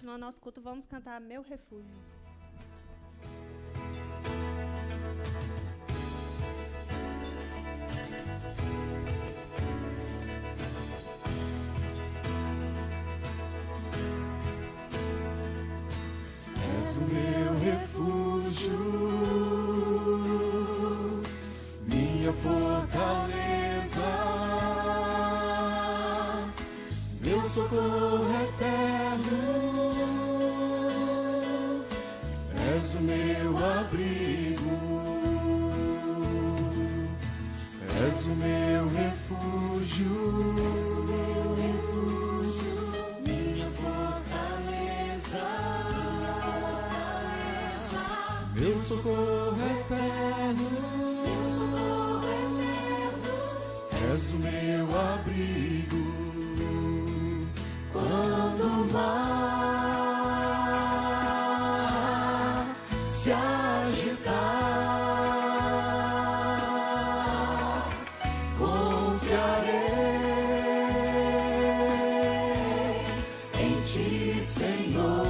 continuar nosso culto, vamos cantar Meu Refúgio. És o meu refúgio, minha fortaleza, meu socorro eterno. És o meu abrigo, és o meu refúgio, minha fortaleza, meu socorro eterno, és o meu abrigo. Quando o mar se agitar, confiarei em Ti, Senhor.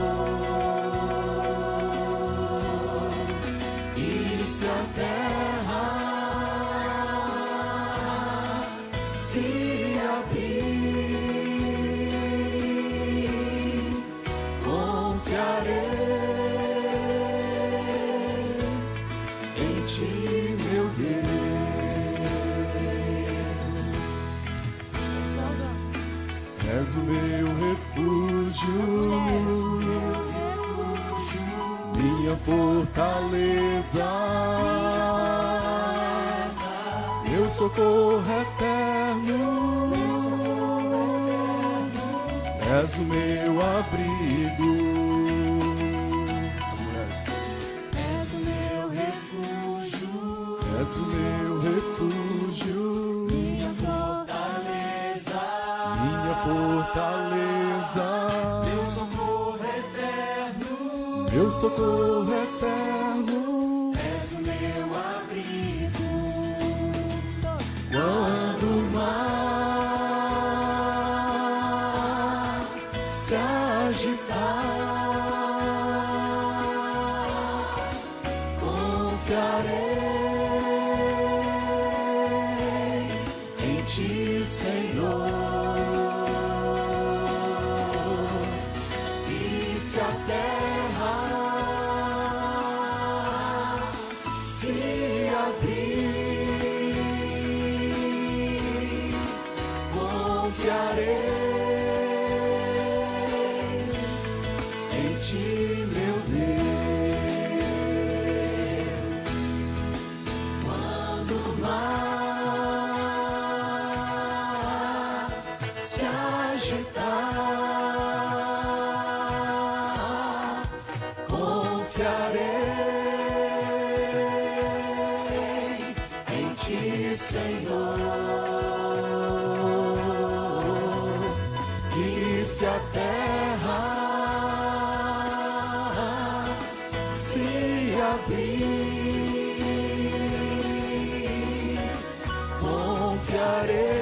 E se a terra se abrir, confiarei em Ti, meu Deus. És o meu refúgio, minha fortaleza, meu socorro eterno. És o meu abrigo, és o meu refúgio, és o meu refúgio, minha fortaleza, meu socorro eterno, meu socorro eterno. És o meu abrigo, quando o mar se agitar, confiarei em Ti, Senhor. E se a terra se abrir, confiarei em Ti, meu Deus. Quando o mar se agitar, confiarei em Ti, Senhor. E se a terra se abrir, confiarei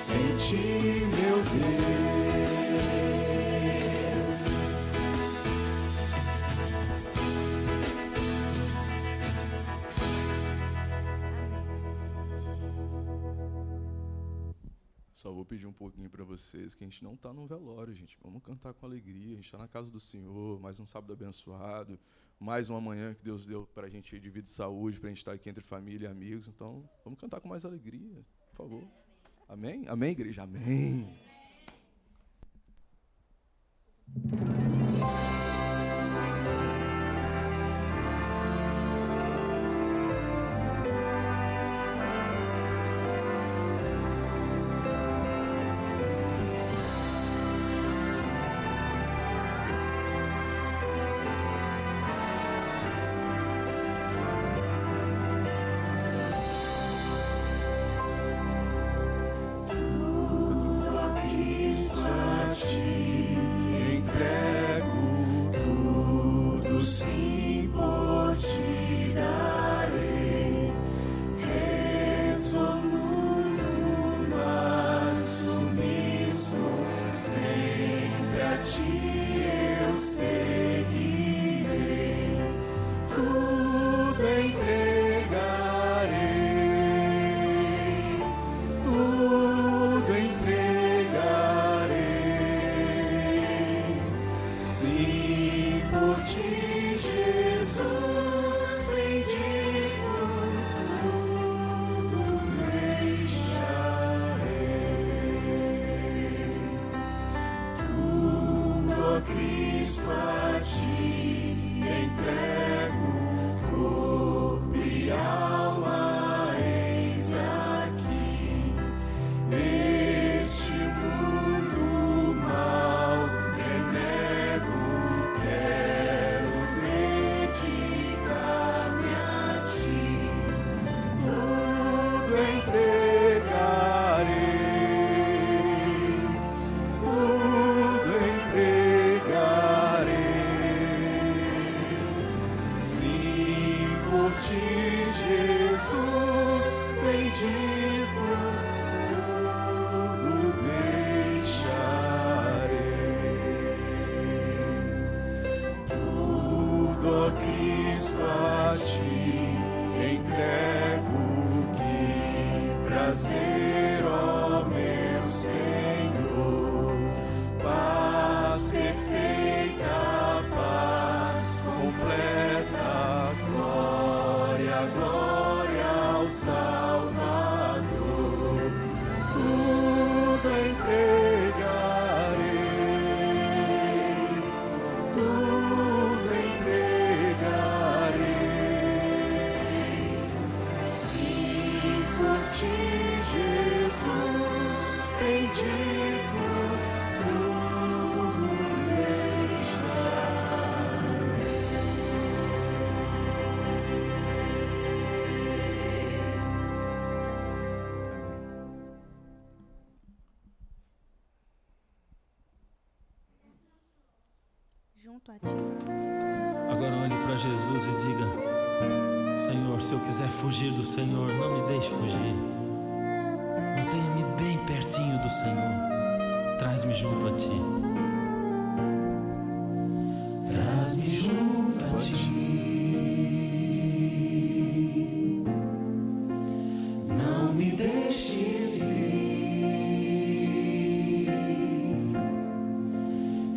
em Ti, meu Deus. Só vou pedir um pouquinho para vocês que a gente não está no velório, gente. Vamos cantar com alegria. A gente está na casa do Senhor, mais um sábado abençoado, mais uma manhã que Deus deu para a gente de vida e saúde, para a gente estar aqui entre família e amigos. Então, vamos cantar com mais alegria, por favor. Amém? Amém, igreja? Amém. Tua junto a ti. Agora olhe para Jesus e diga: Senhor, se eu quiser fugir do Senhor, não me deixe fugir. Mantenha-me bem pertinho do Senhor. Traz-me junto a ti. Traz-me junto a ti. Não me deixes ir.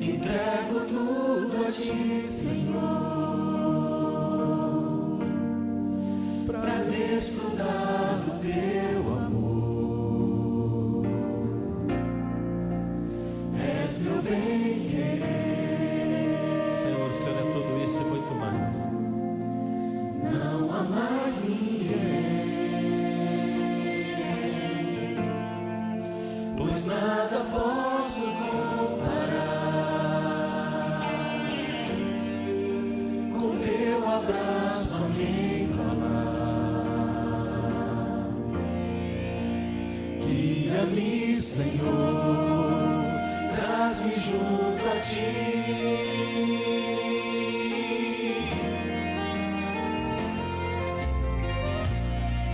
Entrego tudo a ti, Senhor, para desfrutar do teu amor. És meu bem-querer. Senhor, o Senhor é tudo isso e muito mais. Não há mais ninguém, pois nada posso comparar com teu abraço a me embalar. Guia-me, Senhor, traz-me junto a ti.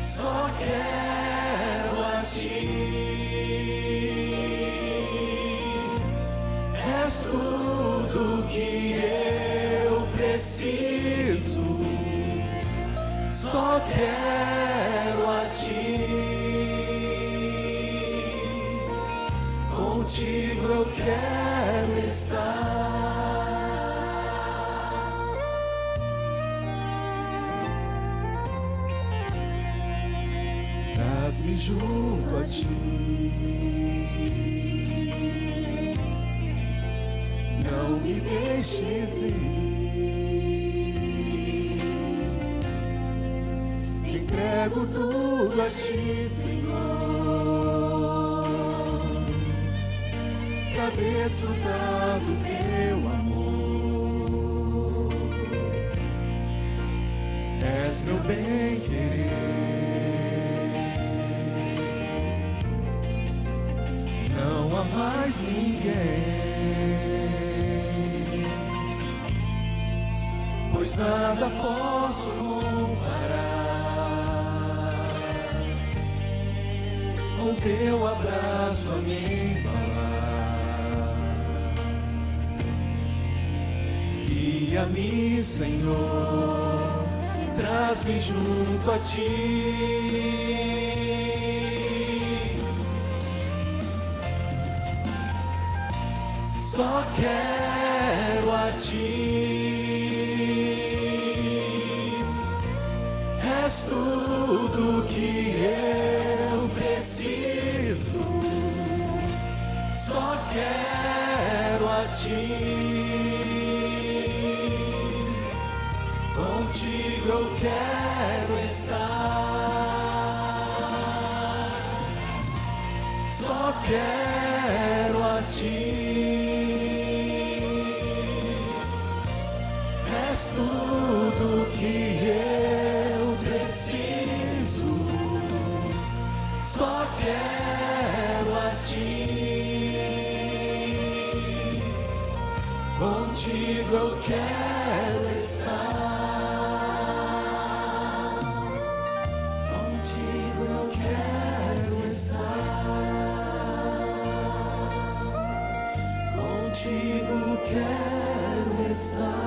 Só quero a ti. És tudo que eu preciso. Só quero a ti. Contigo eu quero estar. Traz-me junto a ti. Não me deixes ir. Entrego tudo a ti, Senhor, para desfrutar do teu amor. És meu bem-querer. Não há mais ninguém, pois nada posso comparar com teu abraço a me embalar. Guia-me, Senhor, traz-me junto a ti. Só quero a ti. És tudo que eu preciso. Só quero a ti. Contigo eu quero estar. Só quero a ti. És tudo que eu preciso. Só quero a ti. Contigo eu quero estar. Contigo eu quero estar. Contigo quero estar.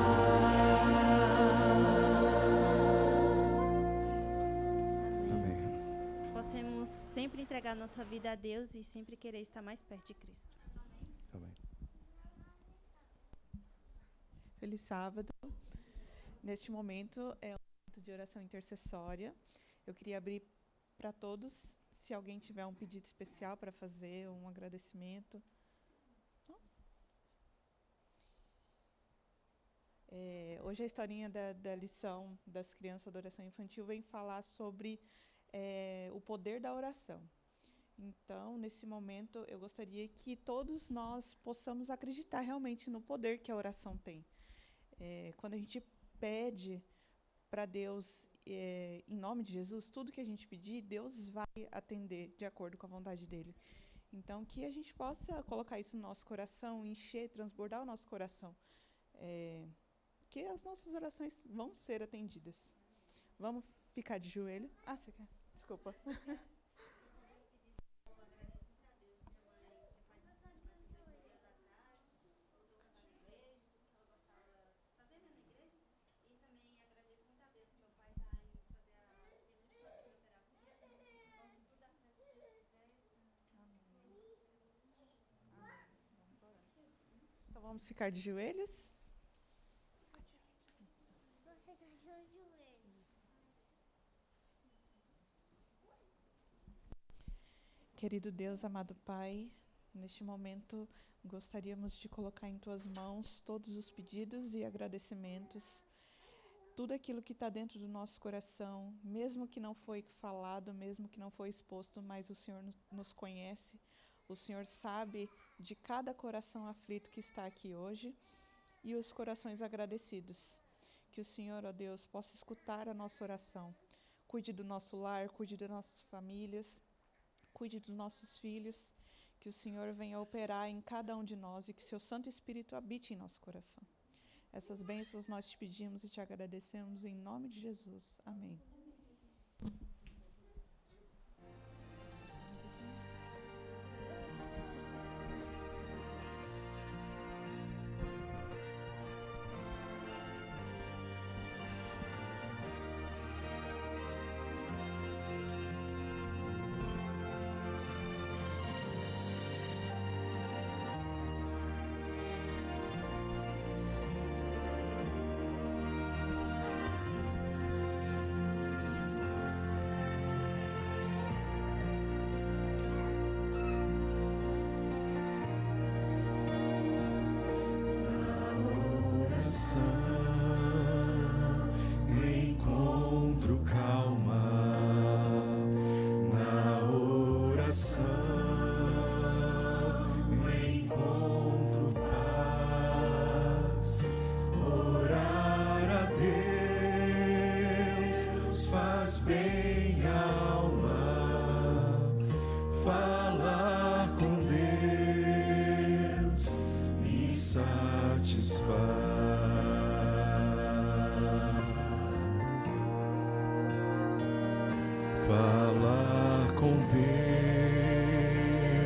Possamos sempre entregar nossa vida a Deus e sempre querer estar mais perto de Cristo. Amém. Feliz sábado. Neste momento é um momento de oração intercessória. Eu queria abrir para todos, se alguém tiver um pedido especial para fazer, um agradecimento. Hoje a historinha da lição das crianças da oração infantil vem falar sobre o poder da oração. Então, nesse momento, eu gostaria que todos nós possamos acreditar realmente no poder que a oração tem. Quando a gente pede para Deus, em nome de Jesus, tudo que a gente pedir, Deus vai atender de acordo com a vontade dEle. Então, que a gente possa colocar isso no nosso coração, encher, transbordar o nosso coração que as nossas orações vão ser atendidas. Vamos ficar de joelho. Ah, você quer? Desculpa. Então vamos ficar de joelhos. Querido Deus, amado Pai, neste momento gostaríamos de colocar em Tuas mãos todos os pedidos e agradecimentos, tudo aquilo que está dentro do nosso coração, mesmo que não foi falado, mesmo que não foi exposto, mas o Senhor nos conhece, o Senhor sabe de cada coração aflito que está aqui hoje e os corações agradecidos. Que o Senhor, ó Deus, possa escutar a nossa oração. Cuide do nosso lar, cuide das nossas famílias, cuide dos nossos filhos, que o Senhor venha operar em cada um de nós e que seu Santo Espírito habite em nosso coração. Essas bênçãos nós te pedimos e te agradecemos em nome de Jesus. Amém. Encontro calma na oração, encontro paz. Orar a Deus faz bem à alma, falar com Deus me satisfaz. Falar com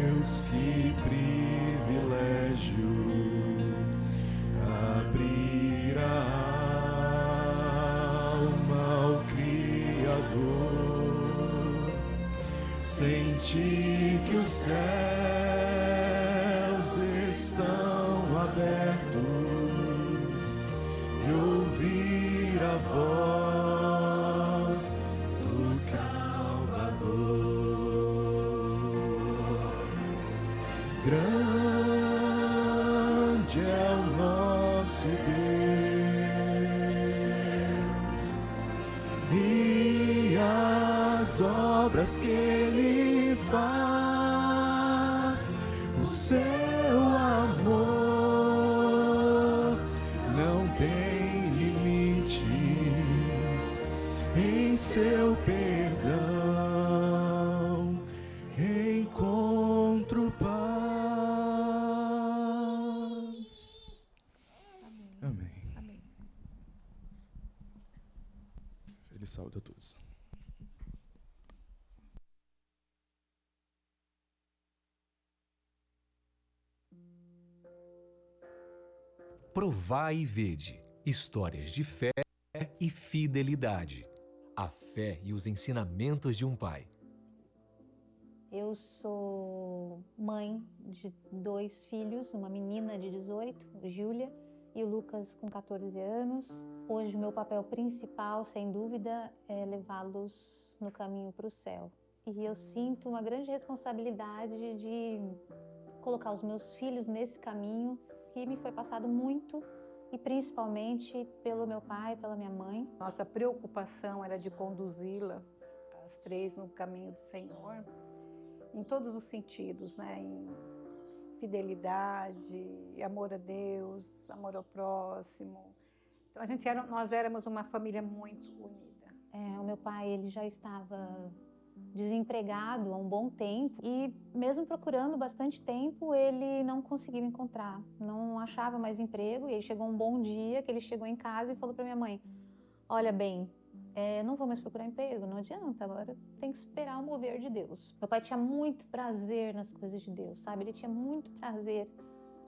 Deus, que privilégio, abrir a alma ao Criador, sentir que os céus estão abertos e ouvir a voz do grande é o nosso Deus e as obras que Ele faz, o seu amor não tem limites, em seu perdão encontro paz. Amém. Amém. Feliz sábado a todos. Provai e vede, histórias de fé e fidelidade. A fé e os ensinamentos de um pai. Eu sou mãe de 2 filhos, uma menina de 18, Júlia, e o Lucas com 14 anos. Hoje o meu papel principal, sem dúvida, é levá-los no caminho para o céu. E eu sinto uma grande responsabilidade de colocar os meus filhos nesse caminho que me foi passado muito, e principalmente pelo meu pai, pela minha mãe. Nossa preocupação era de conduzi-la, as 3, no caminho do Senhor, em todos os sentidos, né? Em fidelidade, amor a Deus, amor ao próximo. Então nós éramos uma família muito unida. O meu pai, ele já estava desempregado há um bom tempo e mesmo procurando bastante tempo, ele não conseguiu encontrar, não achava mais emprego. E aí chegou um bom dia que ele chegou em casa e falou para minha mãe: olha bem, não vou mais procurar emprego, não adianta, agora tem que esperar o mover de Deus. Meu pai tinha muito prazer nas coisas de Deus, sabe? Ele tinha muito prazer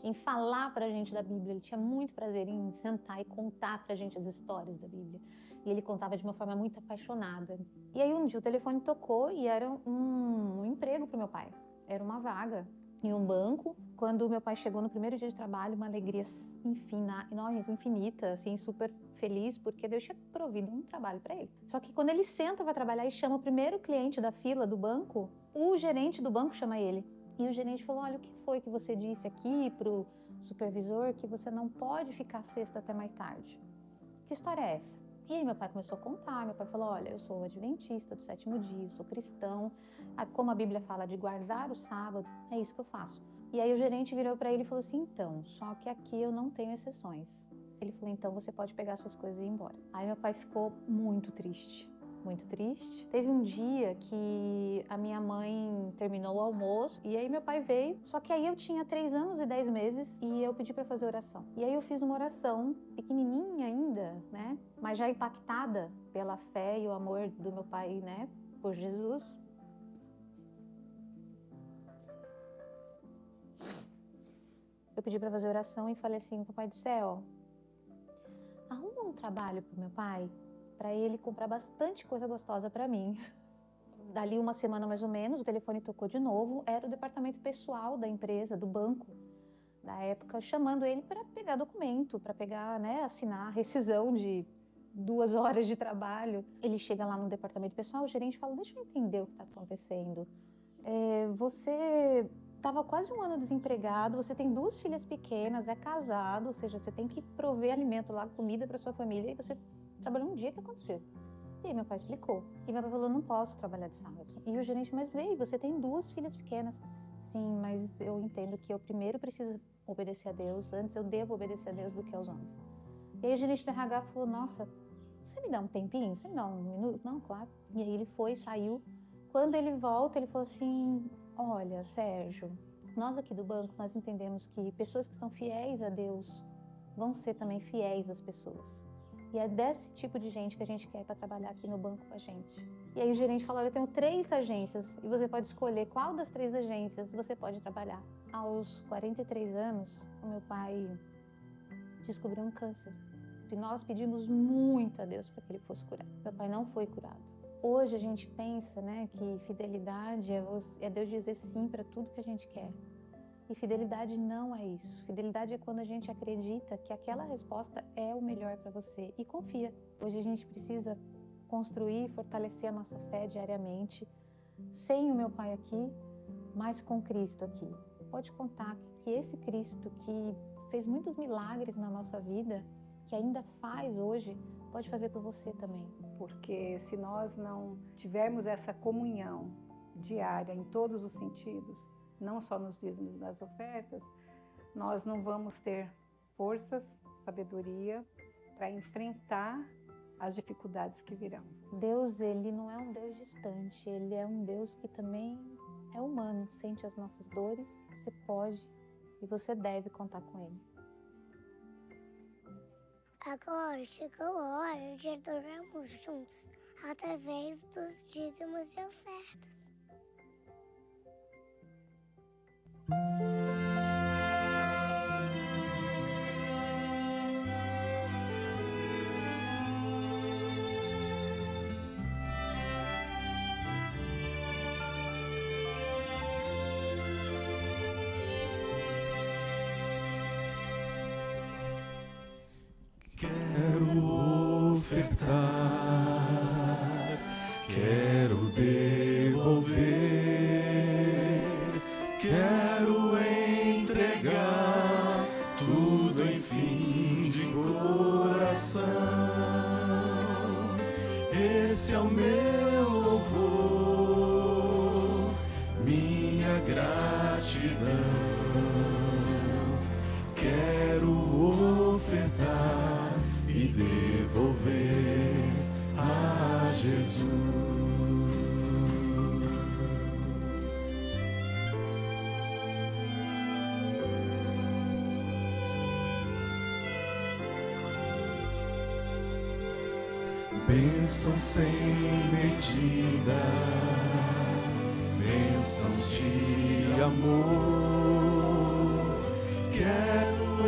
em falar pra gente da Bíblia, ele tinha muito prazer em sentar e contar pra gente as histórias da Bíblia. E ele contava de uma forma muito apaixonada. E aí um dia o telefone tocou e era um emprego pro meu pai. Era uma vaga em um banco. Quando meu pai chegou no primeiro dia de trabalho, uma alegria infinita, assim, super feliz, porque Deus tinha provido um trabalho para ele. Só que quando ele senta para trabalhar e chama o primeiro cliente da fila do banco, o gerente do banco chama ele. E o gerente falou: olha, o que foi que você disse aqui pro supervisor que você não pode ficar sexta até mais tarde? Que história é essa? E aí meu pai começou a contar. Meu pai falou: olha, eu sou adventista do 7º dia, sou cristão. Como a Bíblia fala de guardar o sábado, é isso que eu faço. E aí o gerente virou para ele e falou assim: então, só que aqui eu não tenho exceções. Ele falou: então você pode pegar suas coisas e ir embora. Aí meu pai ficou muito triste. Muito triste. Teve um dia que a minha mãe terminou o almoço e aí meu pai veio, só que aí eu tinha 3 anos e 10 meses e eu pedi para fazer oração. E aí eu fiz uma oração pequenininha ainda, né? Mas já impactada pela fé e o amor do meu pai, né? Por Jesus. Eu pedi para fazer oração e falei assim: Papai do céu, arruma um trabalho pro meu pai, para ele comprar bastante coisa gostosa para mim. Dali uma semana mais ou menos, o telefone tocou de novo. Era o departamento pessoal da empresa, do banco, da época, chamando ele para pegar documento, para pegar, né, assinar a rescisão de 2 horas de trabalho. Ele chega lá no departamento pessoal, o gerente fala: deixa eu entender o que está acontecendo. Você estava quase 1 ano desempregado, você tem 2 filhas pequenas, é casado, ou seja, você tem que prover alimento lá, comida para sua família, e você trabalhou um dia, que aconteceu? E aí meu pai explicou. E meu pai falou: não posso trabalhar de sábado. E o gerente: mas veio, você tem 2 filhas pequenas. Sim, mas eu entendo que eu primeiro preciso obedecer a Deus, antes eu devo obedecer a Deus do que aos homens. E aí o gerente do RH falou: nossa, você me dá um tempinho? Você me dá 1 minuto? Não, claro. E aí ele foi, saiu. Quando ele volta, ele falou assim: olha, Sérgio, nós aqui do banco, nós entendemos que pessoas que são fiéis a Deus vão ser também fiéis às pessoas. E é desse tipo de gente que a gente quer para trabalhar aqui no banco com a gente. E aí o gerente falou: eu tenho 3 agências e você pode escolher qual das 3 agências você pode trabalhar. Aos 43 anos, o meu pai descobriu um câncer. E nós pedimos muito a Deus para que ele fosse curado. Meu pai não foi curado. Hoje a gente pensa, né, que fidelidade é Deus dizer sim para tudo que a gente quer. E fidelidade não é isso. Fidelidade é quando a gente acredita que aquela resposta é o melhor para você e confia. Hoje a gente precisa construir e fortalecer a nossa fé diariamente, sem o meu pai aqui, mas com Cristo aqui. Pode contar que esse Cristo que fez muitos milagres na nossa vida, que ainda faz hoje, pode fazer por você também. Porque se nós não tivermos essa comunhão diária em todos os sentidos, não só nos dízimos e nas ofertas, nós não vamos ter forças, sabedoria para enfrentar as dificuldades que virão. Deus, ele não é um Deus distante, ele é um Deus que também é humano, sente as nossas dores. Você pode e você deve contar com ele. Agora chegou a hora de adorarmos juntos, através dos dízimos e ofertas. Quero ofertar, quero devolver, quero entregar tudo, enfim, de coração. Esse é o meu louvor, minha gratidão. Quero ofertar e devolver a Jesus. bênçãos sem medidas, bênçãos de amor. Quero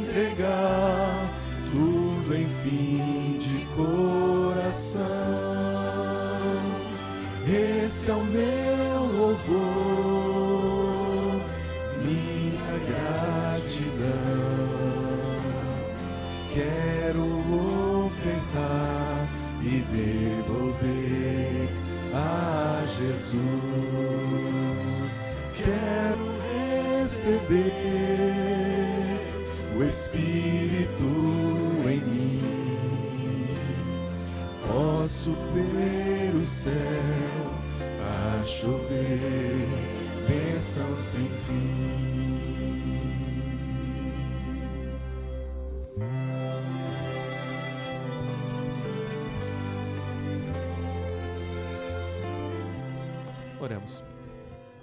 entregar tudo em fim de coração. Esse é o meu louvor, minha gratidão. Quero ofertar e devolver a Jesus. Quero receber o Espírito em mim. Posso ver o céu a chover, bênção sem fim. Oremos.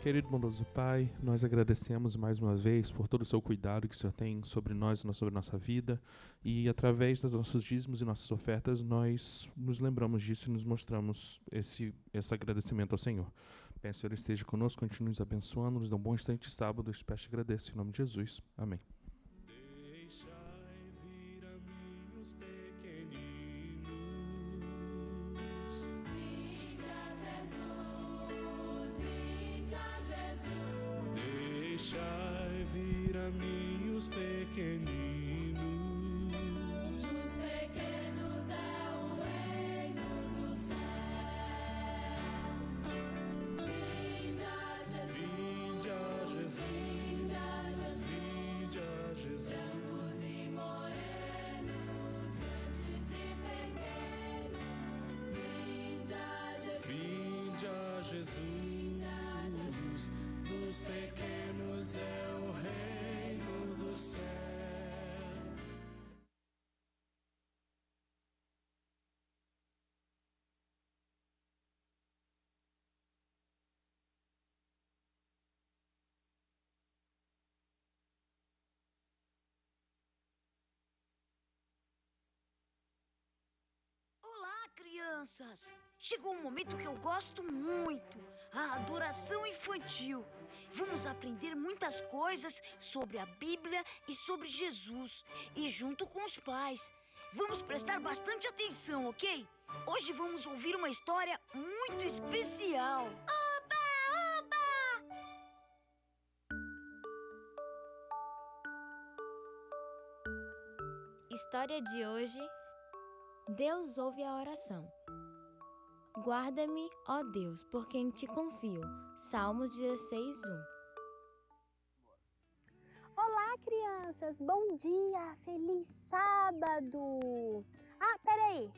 Querido bondoso Pai, nós agradecemos mais uma vez por todo o seu cuidado que o Senhor tem sobre nós, sobre a nossa vida, e através dos nossos dízimos e nossas ofertas nós nos lembramos disso e nos mostramos esse agradecimento ao Senhor. Peço que o Senhor esteja conosco, continue nos abençoando, nos dê um bom instante de sábado, eu peço e agradeço em nome de Jesus. Amém. Deixai vir a mim os pequeninos. Os pequenos é o reino dos céus. Vinde a Jesus, vinde a Jesus, vinde a Jesus. Brancos e morenos, grandes e pequenos. Vinde a Jesus. Dos pequenos é o reino dos céus. Olá, crianças! Chegou um momento que eu gosto muito, a adoração infantil. Vamos aprender muitas coisas sobre a Bíblia e sobre Jesus, e junto com os pais. Vamos prestar bastante atenção, ok? Hoje vamos ouvir uma história muito especial. Oba, oba! História de hoje: Deus ouve a oração. Guarda-me, ó Deus, por quem te confio. Salmos 16:1. Olá, crianças! Bom dia! Feliz sábado! Ah, peraí,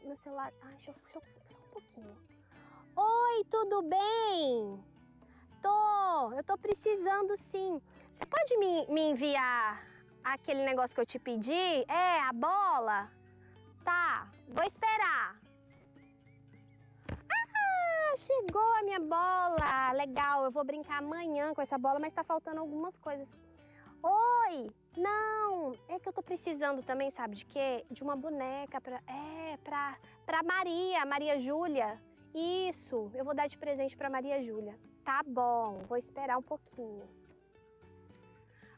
meu celular... Ah, deixa eu só um pouquinho. Oi, tudo bem? Eu tô precisando sim. Você pode me enviar aquele negócio que eu te pedi? É, a bola? Tá, vou esperar. Chegou a minha bola! Legal, eu vou brincar amanhã com essa bola, mas tá faltando algumas coisas. Oi! Não! É que eu tô precisando também, sabe de quê? De uma boneca pra Maria Júlia. Isso, eu vou dar de presente pra Maria Júlia. Tá bom, vou esperar um pouquinho.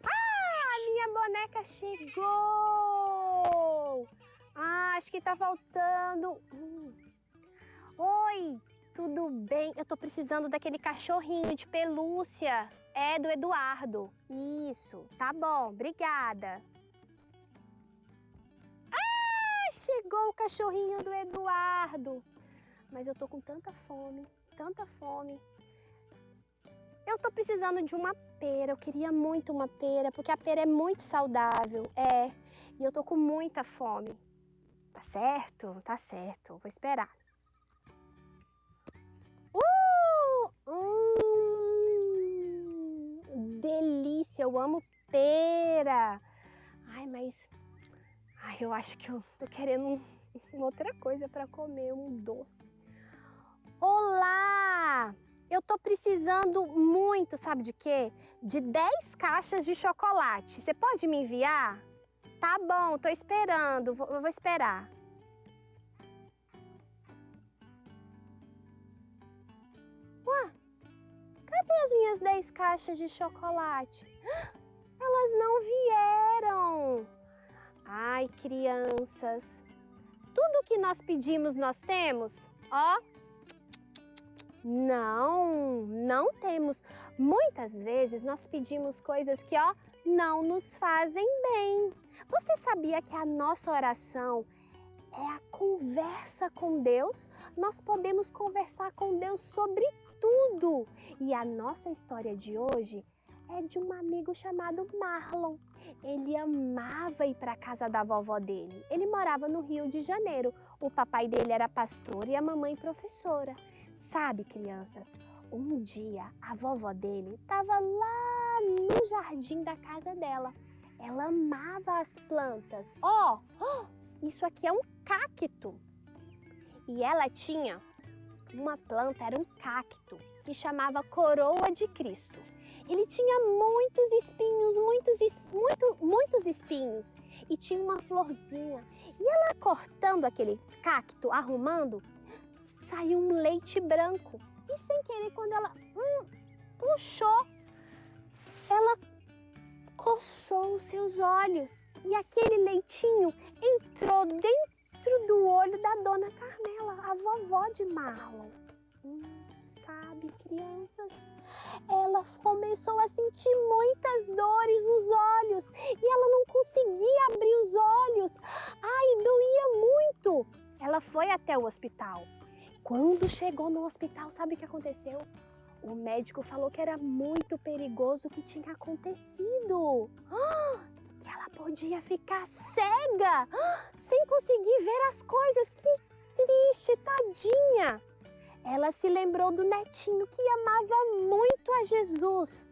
Ah, minha boneca chegou! Ah, acho que tá faltando... Oi! Tudo bem? Eu tô precisando daquele cachorrinho de pelúcia. É do Eduardo. Isso, tá bom, obrigada. Ah, chegou o cachorrinho do Eduardo. Mas eu tô com tanta fome, tanta fome. Eu tô precisando de uma pera, eu queria muito uma pera, porque a pera é muito saudável, e eu tô com muita fome. Tá certo, vou esperar. Delícia, eu amo pera. Eu acho que eu tô querendo uma outra coisa para comer, um doce. Olá! Eu tô precisando muito, sabe de quê? De 10 caixas de chocolate. Você pode me enviar? Tá bom, tô esperando, vou esperar. Cadê as minhas 10 caixas de chocolate? Elas não vieram. Ai, crianças, tudo que nós pedimos nós temos? Ó, não temos. Muitas vezes nós pedimos coisas que, ó, não nos fazem bem. Você sabia que a nossa oração é a conversa com Deus? Nós podemos conversar com Deus sobre tudo. E a nossa história de hoje é de um amigo chamado Marlon. Ele amava ir para a casa da vovó dele. Ele morava no Rio de Janeiro. O papai dele era pastor e a mamãe professora. Sabe, crianças, um dia a vovó dele estava lá no jardim da casa dela. Ela amava as plantas. Ó, isso aqui é um cacto. E ela tinha uma planta, era um cacto, que chamava Coroa de Cristo. Ele tinha muitos espinhos, muitos espinhos, e tinha uma florzinha. E ela cortando aquele cacto, arrumando, saiu um leite branco. E sem querer, quando ela puxou, ela coçou os seus olhos. E aquele leitinho entrou dentro do olho da dona Carmela, a vovó de Marlon. Sabe, crianças? Ela começou a sentir muitas dores nos olhos e ela não conseguia abrir os olhos. Ai, doía muito. Ela foi até o hospital. Quando chegou no hospital, sabe o que aconteceu? O médico falou que era muito perigoso o que tinha acontecido. Que ela podia ficar cega, sem conseguir ver as coisas. Que triste, tadinha. Ela se lembrou do netinho que amava muito a Jesus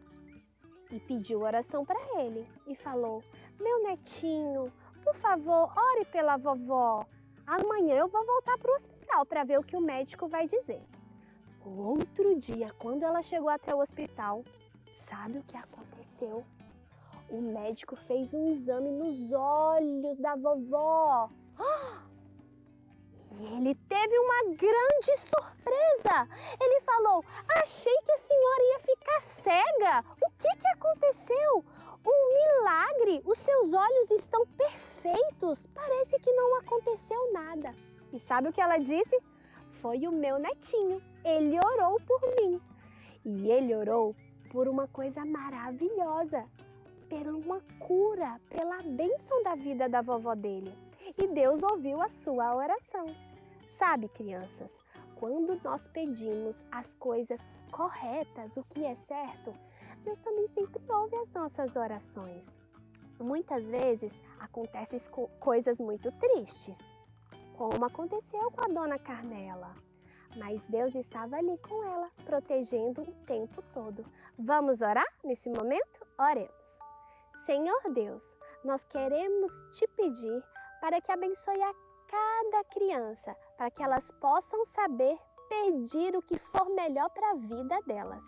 e pediu oração para ele e falou: meu netinho, por favor, ore pela vovó. Amanhã eu vou voltar para o hospital para ver o que o médico vai dizer. O outro dia, quando ela chegou até o hospital, sabe o que aconteceu? O médico fez um exame nos olhos da vovó. E ele teve uma grande surpresa. Ele falou: achei que a senhora ia ficar cega. O que aconteceu? Um milagre. Os seus olhos estão perfeitos. Parece que não aconteceu nada. E sabe o que ela disse? Foi o meu netinho. Ele orou por mim. E ele orou por uma coisa maravilhosa. Por uma cura, pela bênção da vida da vovó dele. E Deus ouviu a sua oração. Sabe, crianças, quando nós pedimos as coisas corretas, o que é certo, Deus também sempre ouve as nossas orações. Muitas vezes acontecem coisas muito tristes, como aconteceu com a dona Carmela. Mas Deus estava ali com ela, protegendo o tempo todo. Vamos orar nesse momento? Oremos. Senhor Deus, nós queremos te pedir para que abençoe a cada criança, para que elas possam saber pedir o que for melhor para a vida delas.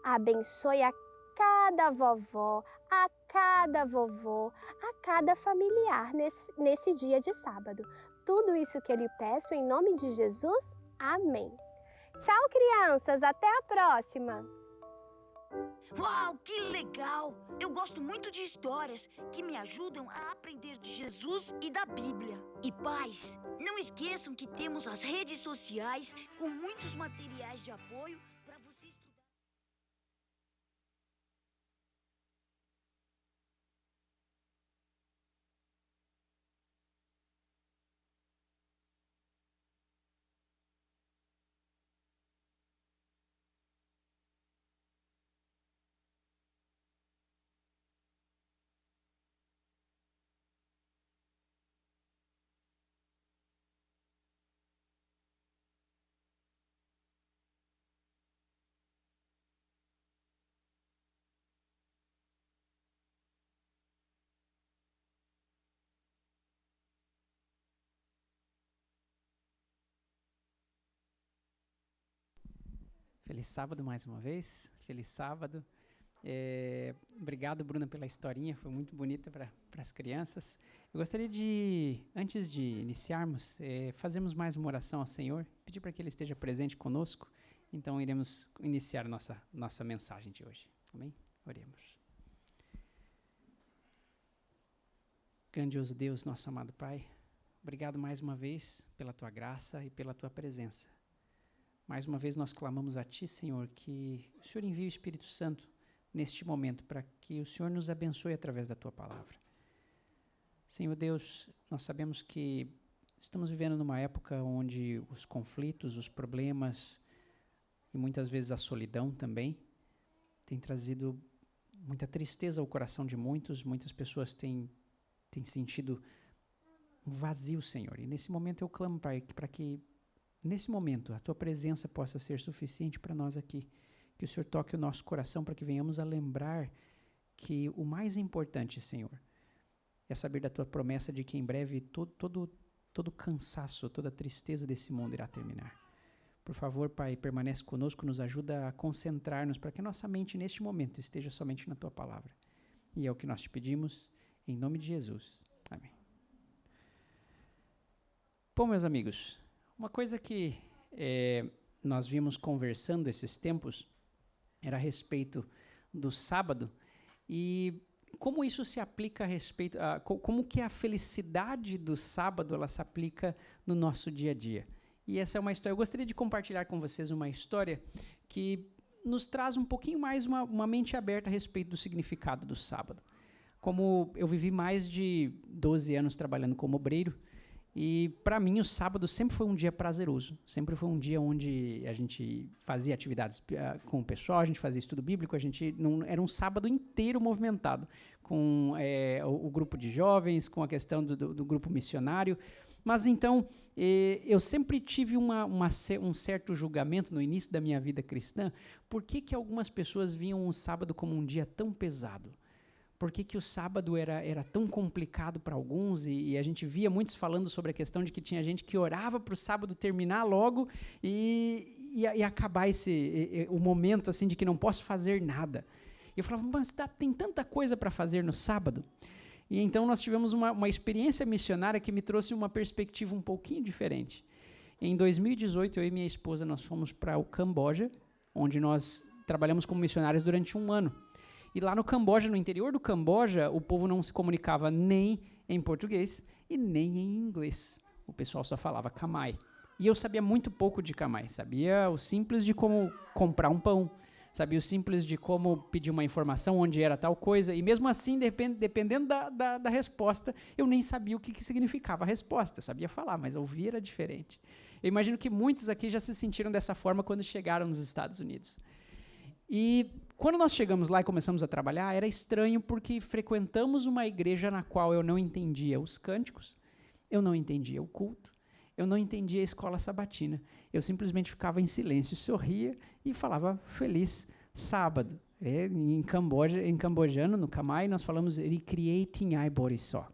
Abençoe a cada vovó, a cada vovô, a cada familiar nesse dia de sábado. Tudo isso que eu lhe peço em nome de Jesus. Amém. Tchau, crianças. Até a próxima. Uau, que legal! Eu gosto muito de histórias que me ajudam a aprender de Jesus e da Bíblia. E pais, não esqueçam que temos as redes sociais com muitos materiais de apoio para você estudar. Feliz sábado mais uma vez. Feliz sábado. Obrigado, Bruna, pela historinha. Foi muito bonita para as crianças. Eu gostaria de, antes de iniciarmos, fazermos mais uma oração ao Senhor, pedir para que Ele esteja presente conosco Então, iremos iniciar nossa mensagem de hoje. Amém? Oremos. Grandioso Deus, nosso amado Pai, obrigado mais uma vez pela Tua graça e pela Tua presença. Mais uma vez nós clamamos a Ti, Senhor, que o Senhor envie o Espírito Santo neste momento para que o Senhor nos abençoe através da Tua palavra. Senhor Deus, nós sabemos que estamos vivendo numa época onde os conflitos, os problemas e muitas vezes a solidão também tem trazido muita tristeza ao coração de muitos. Muitas pessoas têm sentido um vazio, Senhor. E nesse momento eu clamo, Pai, para que nesse momento a Tua presença possa ser suficiente para nós aqui. Que o Senhor toque o nosso coração para que venhamos a lembrar que o mais importante, Senhor, é saber da Tua promessa de que em breve todo cansaço, toda tristeza desse mundo irá terminar. Por favor, Pai, permanece conosco, nos ajuda a concentrar-nos para que a nossa mente neste momento esteja somente na Tua palavra. E é o que nós te pedimos, em nome de Jesus. Amém. Bom, meus amigos, uma coisa que nós vimos conversando esses tempos era a respeito do sábado e como isso se aplica a respeito, como que a felicidade do sábado ela se aplica no nosso dia a dia. E essa é uma história, eu gostaria de compartilhar com vocês uma história que nos traz um pouquinho mais uma mente aberta a respeito do significado do sábado. Como eu vivi mais de 12 anos trabalhando como obreiro, e para mim o sábado sempre foi um dia prazeroso, sempre foi um dia onde a gente fazia atividades com o pessoal, a gente fazia estudo bíblico, era um sábado inteiro movimentado, com o grupo de jovens, com a questão do grupo missionário. Mas então, eu sempre tive um certo julgamento no início da minha vida cristã, por que algumas pessoas viam o sábado como um dia tão pesado? Por que o sábado era tão complicado para alguns, e a gente via muitos falando sobre a questão de que tinha gente que orava para o sábado terminar logo e acabar o momento assim de que não posso fazer nada. E eu falava, mas tem tanta coisa para fazer no sábado. E então nós tivemos uma experiência missionária que me trouxe uma perspectiva um pouquinho diferente. Em 2018, eu e minha esposa, nós fomos para o Camboja, onde nós trabalhamos como missionários durante 1 ano. E lá no Camboja, no interior do Camboja, o povo não se comunicava nem em português e nem em inglês. O pessoal só falava Khmer. E eu sabia muito pouco de Khmer. Sabia o simples de como comprar um pão. Sabia o simples de como pedir uma informação onde era tal coisa. E mesmo assim, dependendo da resposta, eu nem sabia o que significava a resposta. Sabia falar, mas ouvir era diferente. Eu imagino que muitos aqui já se sentiram dessa forma quando chegaram nos Estados Unidos. E quando nós chegamos lá e começamos a trabalhar, era estranho porque frequentamos uma igreja na qual eu não entendia os cânticos, eu não entendia o culto, eu não entendia a escola sabatina. Eu simplesmente ficava em silêncio, sorria e falava feliz sábado. Em cambojano, no Khmer, nós falamos Rikriating Ai Borisó.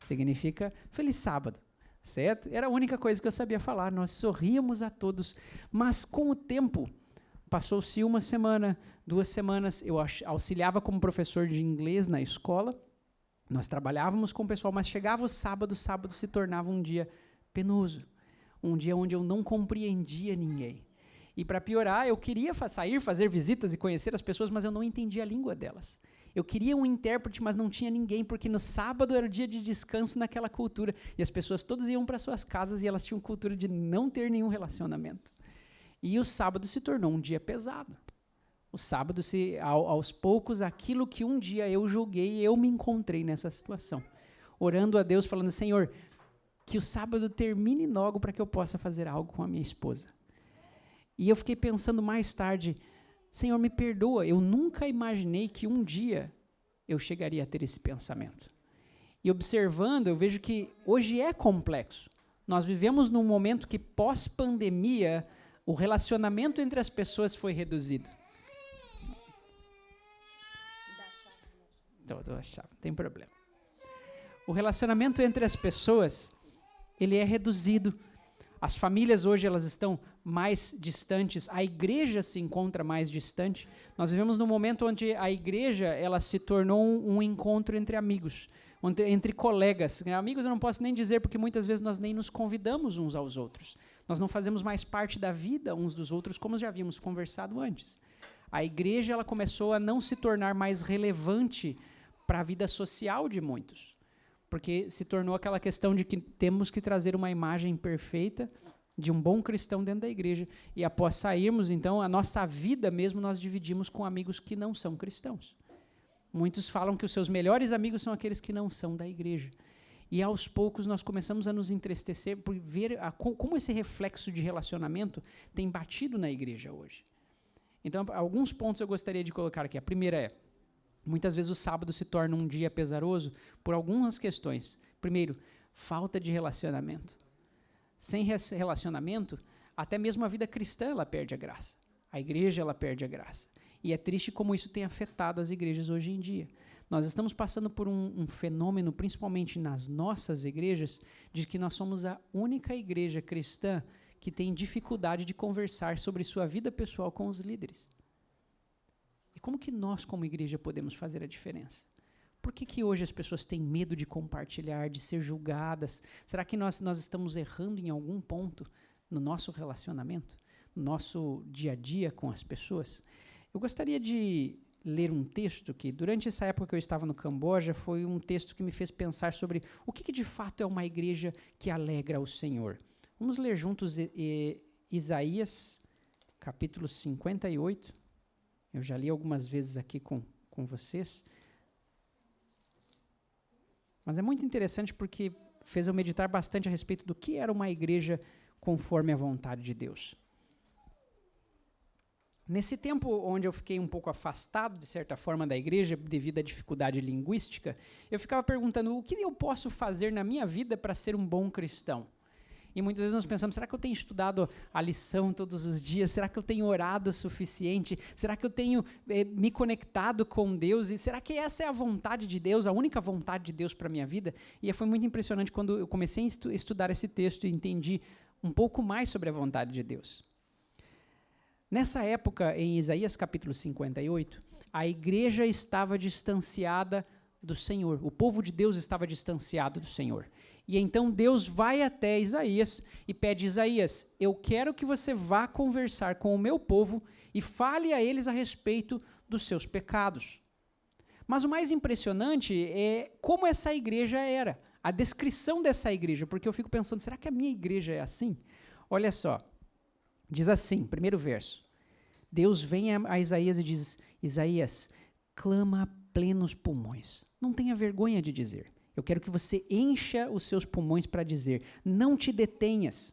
Significa feliz sábado, certo? Era a única coisa que eu sabia falar. Nós sorríamos a todos, mas com o tempo passou-se 1 semana, 2 semanas, eu auxiliava como professor de inglês na escola, nós trabalhávamos com o pessoal, mas chegava o sábado se tornava um dia penoso, um dia onde eu não compreendia ninguém. E para piorar, eu queria sair, fazer visitas e conhecer as pessoas, mas eu não entendia a língua delas. Eu queria um intérprete, mas não tinha ninguém, porque no sábado era o dia de descanso naquela cultura, e as pessoas todas iam para suas casas e elas tinham cultura de não ter nenhum relacionamento. E o sábado se tornou um dia pesado. O sábado, aos poucos, aquilo que um dia eu julguei, eu me encontrei nessa situação. Orando a Deus, falando, Senhor, que o sábado termine logo para que eu possa fazer algo com a minha esposa. E eu fiquei pensando mais tarde, Senhor, me perdoa, eu nunca imaginei que um dia eu chegaria a ter esse pensamento. E observando, eu vejo que hoje é complexo. Nós vivemos num momento que, pós-pandemia, o relacionamento entre as pessoas foi reduzido. Não tem problema. O relacionamento entre as pessoas, ele é reduzido. As famílias hoje elas estão mais distantes, a igreja se encontra mais distante. Nós vivemos num momento onde a igreja ela se tornou um encontro entre amigos, entre colegas. Amigos eu não posso nem dizer, porque muitas vezes nós nem nos convidamos uns aos outros. Nós não fazemos mais parte da vida uns dos outros, como já havíamos conversado antes. A igreja ela começou a não se tornar mais relevante para a vida social de muitos, porque se tornou aquela questão de que temos que trazer uma imagem perfeita de um bom cristão dentro da igreja, e após sairmos, então, a nossa vida mesmo nós dividimos com amigos que não são cristãos. Muitos falam que os seus melhores amigos são aqueles que não são da igreja. E aos poucos nós começamos a nos entristecer por ver como esse reflexo de relacionamento tem batido na igreja hoje. Então, alguns pontos eu gostaria de colocar aqui. A primeira é, muitas vezes o sábado se torna um dia pesaroso por algumas questões. Primeiro, falta de relacionamento. Sem relacionamento, até mesmo a vida cristã ela perde a graça. A igreja ela perde a graça. E é triste como isso tem afetado as igrejas hoje em dia. Nós estamos passando por um fenômeno, principalmente nas nossas igrejas, de que nós somos a única igreja cristã que tem dificuldade de conversar sobre sua vida pessoal com os líderes. E como que nós, como igreja, podemos fazer a diferença? Por que hoje as pessoas têm medo de compartilhar, de ser julgadas? Será que nós estamos errando em algum ponto no nosso relacionamento, no nosso dia a dia com as pessoas? Eu gostaria de ler um texto que, durante essa época que eu estava no Camboja, foi um texto que me fez pensar sobre o que de fato é uma igreja que alegra o Senhor. Vamos ler juntos Isaías, capítulo 58. Eu já li algumas vezes aqui com vocês. Mas é muito interessante porque fez eu meditar bastante a respeito do que era uma igreja conforme a vontade de Deus. Nesse tempo onde eu fiquei um pouco afastado, de certa forma, da igreja, devido à dificuldade linguística, eu ficava perguntando o que eu posso fazer na minha vida para ser um bom cristão. E muitas vezes nós pensamos, será que eu tenho estudado a lição todos os dias? Será que eu tenho orado o suficiente? Será que eu tenho me conectado com Deus? E será que essa é a vontade de Deus, a única vontade de Deus para a minha vida? E foi muito impressionante quando eu comecei a estudar esse texto e entendi um pouco mais sobre a vontade de Deus. Nessa época, em Isaías capítulo 58, a igreja estava distanciada do Senhor. O povo de Deus estava distanciado do Senhor. E então Deus vai até Isaías e pede, Isaías, eu quero que você vá conversar com o meu povo e fale a eles a respeito dos seus pecados. Mas o mais impressionante é como essa igreja era, a descrição dessa igreja, porque eu fico pensando, será que a minha igreja é assim? Olha só, diz assim, primeiro verso, Deus vem a Isaías e diz, Isaías, clama a plenos pulmões, não tenha vergonha de dizer. Eu quero que você encha os seus pulmões para dizer, não te detenhas,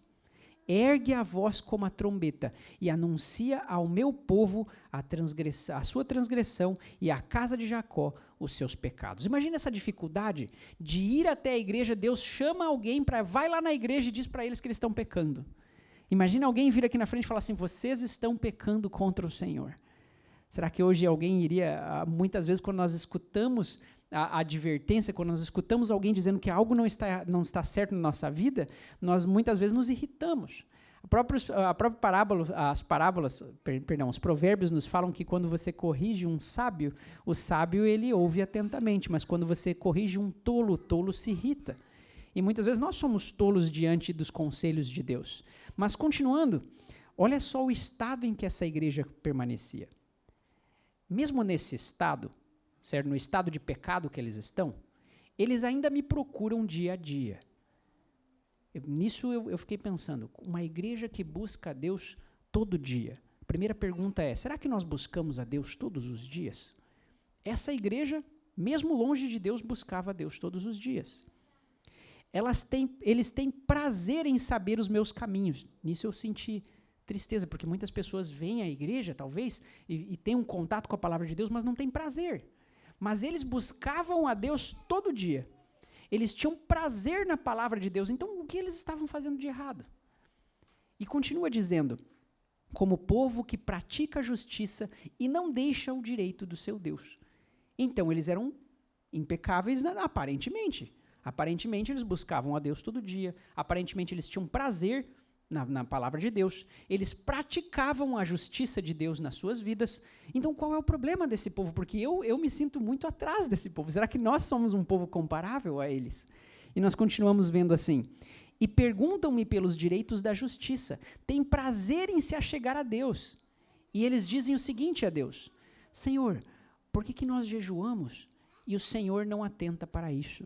ergue a voz como a trombeta e anuncia ao meu povo a sua transgressão e à casa de Jacó os seus pecados. Imagina essa dificuldade de ir até a igreja, Deus chama alguém vai lá na igreja e diz para eles que eles estão pecando. Imagina alguém vir aqui na frente e falar assim, vocês estão pecando contra o Senhor. Será que hoje alguém iria, muitas vezes quando nós escutamos a advertência, quando nós escutamos alguém dizendo que algo não está certo na nossa vida, nós muitas vezes nos irritamos. A própria parábola, os provérbios nos falam que quando você corrige um sábio, o sábio ele ouve atentamente, mas quando você corrige um tolo, o tolo se irrita. E muitas vezes nós somos tolos diante dos conselhos de Deus. Mas continuando, olha só o estado em que essa igreja permanecia. Mesmo nesse estado, certo? No estado de pecado que eles estão, eles ainda me procuram dia a dia. Nisso eu fiquei pensando, uma igreja que busca a Deus todo dia. A primeira pergunta é, será que nós buscamos a Deus todos os dias? Essa igreja, mesmo longe de Deus, buscava a Deus todos os dias. Eles têm prazer em saber os meus caminhos. Nisso eu senti tristeza, porque muitas pessoas vêm à igreja, talvez, e têm um contato com a palavra de Deus, mas não têm prazer. Mas eles buscavam a Deus todo dia. Eles tinham prazer na palavra de Deus. Então, o que eles estavam fazendo de errado? E continua dizendo, como povo que pratica a justiça e não deixa o direito do seu Deus. Então, eles eram impecáveis aparentemente. Aparentemente, eles buscavam a Deus todo dia. Aparentemente, eles tinham prazer na palavra de Deus, eles praticavam a justiça de Deus nas suas vidas. Então, qual é o problema desse povo? Porque eu me sinto muito atrás desse povo. Será que nós somos um povo comparável a eles? E nós continuamos vendo assim. E perguntam-me pelos direitos da justiça. Têm prazer em se achegar a Deus. E eles dizem o seguinte a Deus: Senhor, por que nós jejuamos e o Senhor não atenta para isso?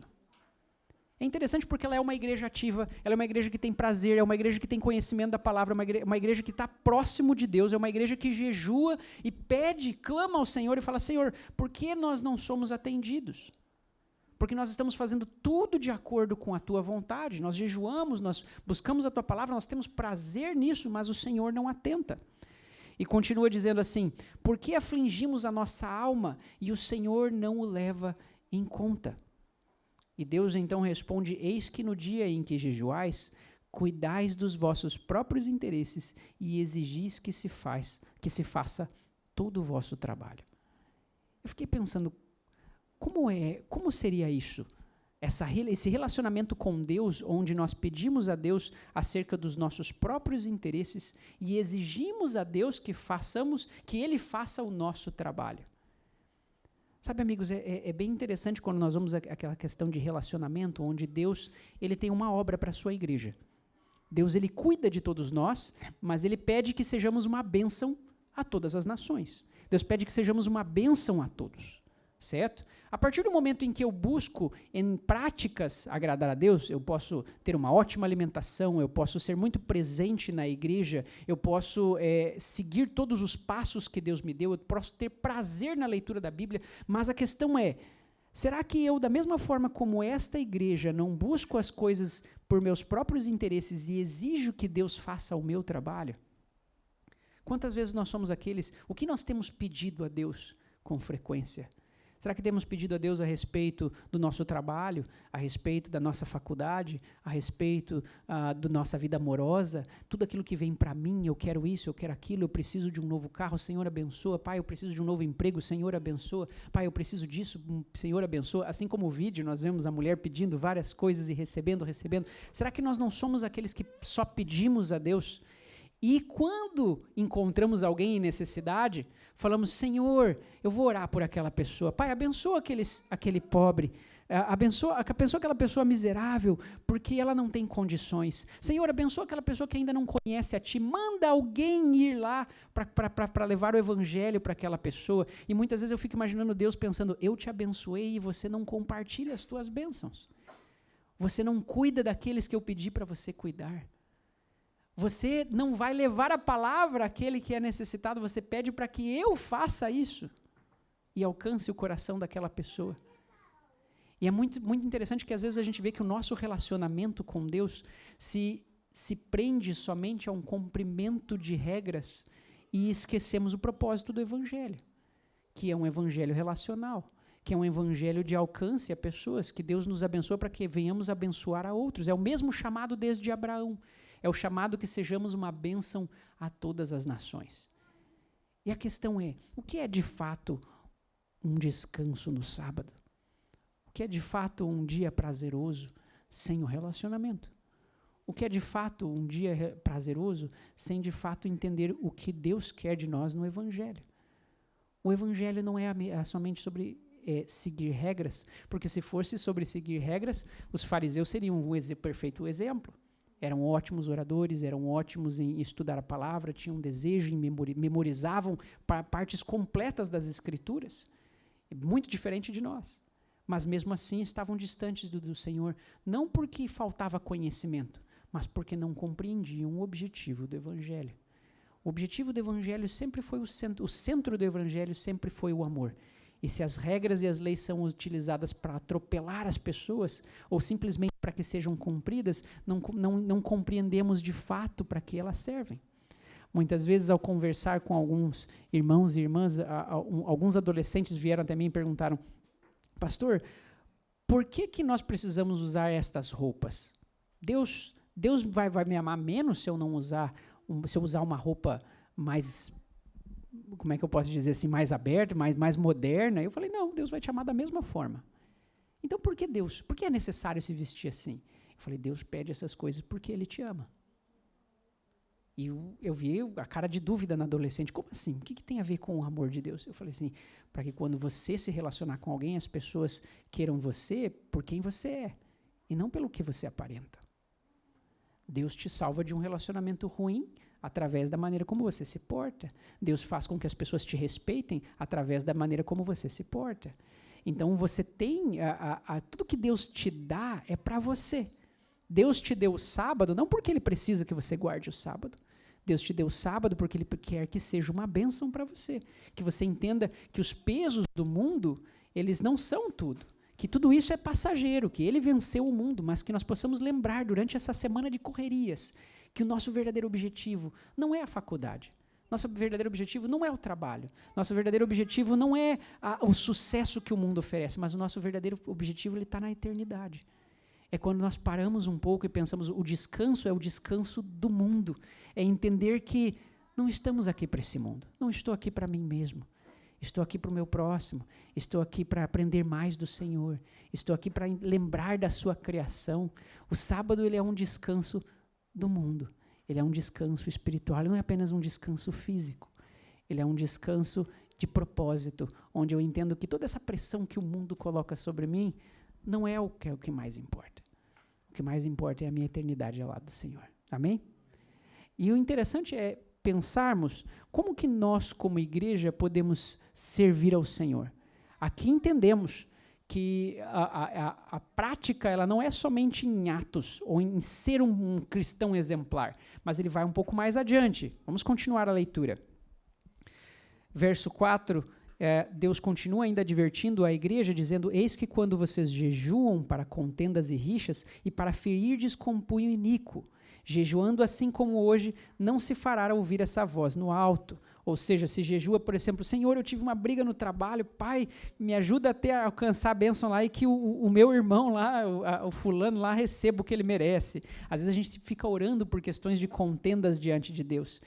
É interessante porque ela é uma igreja ativa, ela é uma igreja que tem prazer, é uma igreja que tem conhecimento da palavra, uma igreja que está próximo de Deus, é uma igreja que jejua e pede, clama ao Senhor e fala: Senhor, por que nós não somos atendidos? Porque nós estamos fazendo tudo de acordo com a Tua vontade, nós jejuamos, nós buscamos a Tua palavra, nós temos prazer nisso, mas o Senhor não atenta. E continua dizendo assim: por que afligimos a nossa alma e o Senhor não o leva em conta? E Deus então responde: eis que no dia em que jejuais, cuidais dos vossos próprios interesses e exigis que se faça todo o vosso trabalho. Eu fiquei pensando, como seria isso? Esse relacionamento com Deus, onde nós pedimos a Deus acerca dos nossos próprios interesses e exigimos a Deus que Ele faça o nosso trabalho. Sabe, amigos, é bem interessante quando nós vamos àquela questão de relacionamento, onde Deus ele tem uma obra para a sua igreja. Deus ele cuida de todos nós, mas Ele pede que sejamos uma bênção a todas as nações. Deus pede que sejamos uma bênção a todos, certo? A partir do momento em que eu busco em práticas agradar a Deus, eu posso ter uma ótima alimentação, eu posso ser muito presente na igreja, eu posso seguir todos os passos que Deus me deu, eu posso ter prazer na leitura da Bíblia, mas a questão é, será que eu, da mesma forma como esta igreja, não busco as coisas por meus próprios interesses e exijo que Deus faça o meu trabalho? Quantas vezes nós somos aqueles, o que nós temos pedido a Deus com frequência? Será que temos pedido a Deus a respeito do nosso trabalho, a respeito da nossa faculdade, a respeito da nossa vida amorosa, tudo aquilo que vem para mim, eu quero isso, eu quero aquilo, eu preciso de um novo carro, Senhor abençoa, Pai, eu preciso de um novo emprego, Senhor abençoa, Pai, eu preciso disso, Senhor abençoa, assim como o vídeo, nós vemos a mulher pedindo várias coisas e recebendo, será que nós não somos aqueles que só pedimos a Deus? E quando encontramos alguém em necessidade, falamos: Senhor, eu vou orar por aquela pessoa. Pai, abençoa aquele pobre. Abençoa aquela pessoa miserável, porque ela não tem condições. Senhor, abençoa aquela pessoa que ainda não conhece a Ti. Manda alguém ir lá para levar o evangelho para aquela pessoa. E muitas vezes eu fico imaginando Deus pensando: eu te abençoei e você não compartilha as tuas bênçãos. Você não cuida daqueles que eu pedi para você cuidar. Você não vai levar a palavra àquele que é necessitado, você pede para que eu faça isso e alcance o coração daquela pessoa. E é muito, muito interessante que às vezes a gente vê que o nosso relacionamento com Deus se prende somente a um cumprimento de regras e esquecemos o propósito do Evangelho, que é um Evangelho relacional, que é um Evangelho de alcance a pessoas, que Deus nos abençoa para que venhamos abençoar a outros. É o mesmo chamado desde Abraão. É o chamado que sejamos uma bênção a todas as nações. E a questão é, o que é de fato um descanso no sábado? O que é de fato um dia prazeroso sem o relacionamento? O que é de fato um dia prazeroso sem de fato entender o que Deus quer de nós no Evangelho? O Evangelho não é somente sobre seguir regras, porque se fosse sobre seguir regras, os fariseus seriam um perfeito exemplo. Eram ótimos oradores, eram ótimos em estudar a palavra, tinham desejo e memorizavam partes completas das Escrituras. Muito diferente de nós. Mas mesmo assim estavam distantes do Senhor, não porque faltava conhecimento, mas porque não compreendiam o objetivo do Evangelho. O objetivo do Evangelho sempre foi o centro do Evangelho sempre foi o amor. E se as regras e as leis são utilizadas para atropelar as pessoas, ou simplesmente para que sejam cumpridas, não compreendemos de fato para que elas servem. Muitas vezes, ao conversar com alguns irmãos e irmãs, alguns adolescentes vieram até mim e perguntaram: pastor, por que nós precisamos usar estas roupas? Deus vai me amar menos se eu não usar, se eu usar uma roupa mais, como é que eu posso dizer assim, mais aberta, mais moderna? Eu falei: não, Deus vai te amar da mesma forma. Então por que é necessário se vestir assim? Eu falei: Deus pede essas coisas porque Ele te ama. E eu vi a cara de dúvida na adolescente. Como assim? O que tem a ver com o amor de Deus? Eu falei assim, para que quando você se relacionar com alguém, as pessoas queiram você por quem você é, e não pelo que você aparenta. Deus te salva de um relacionamento ruim através da maneira como você se porta. Deus faz com que as pessoas te respeitem através da maneira como você se porta. Então você tem, tudo que Deus te dá é para você. Deus te deu o sábado, não porque Ele precisa que você guarde o sábado. Deus te deu o sábado porque Ele quer que seja uma bênção para você. Que você entenda que os pesos do mundo, eles não são tudo. Que tudo isso é passageiro, que Ele venceu o mundo, mas que nós possamos lembrar durante essa semana de correrias que o nosso verdadeiro objetivo não é a faculdade. Nosso verdadeiro objetivo não é o trabalho. Nosso verdadeiro objetivo não é o sucesso que o mundo oferece, mas o nosso verdadeiro objetivo está na eternidade. É quando nós paramos um pouco e pensamos, o descanso é o descanso do mundo. É entender que não estamos aqui para esse mundo. Não estou aqui para mim mesmo. Estou aqui para o meu próximo. Estou aqui para aprender mais do Senhor. Estou aqui para lembrar da sua criação. O sábado ele é um descanso do mundo. Ele é um descanso espiritual. Ele não é apenas um descanso físico. Ele é um descanso de propósito, onde eu entendo que toda essa pressão que o mundo coloca sobre mim não é o que mais importa. O que mais importa é a minha eternidade ao lado do Senhor. Amém? E o interessante é pensarmos como que nós, como igreja, podemos servir ao Senhor. Aqui entendemos que a prática ela não é somente em atos ou em ser um cristão exemplar, mas ele vai um pouco mais adiante. Vamos continuar a leitura. Verso 4, Deus continua ainda advertindo a igreja, dizendo, eis que quando vocês jejuam para contendas e rixas e para ferirdes com punho iníquo, jejuando assim como hoje, não se fará ouvir essa voz no alto. Ou seja, se jejua, por exemplo, Senhor, eu tive uma briga no trabalho, Pai, me ajuda até a alcançar a bênção lá e que o meu irmão lá, o fulano lá, receba o que ele merece. Às vezes a gente fica orando por questões de contendas diante de Deus.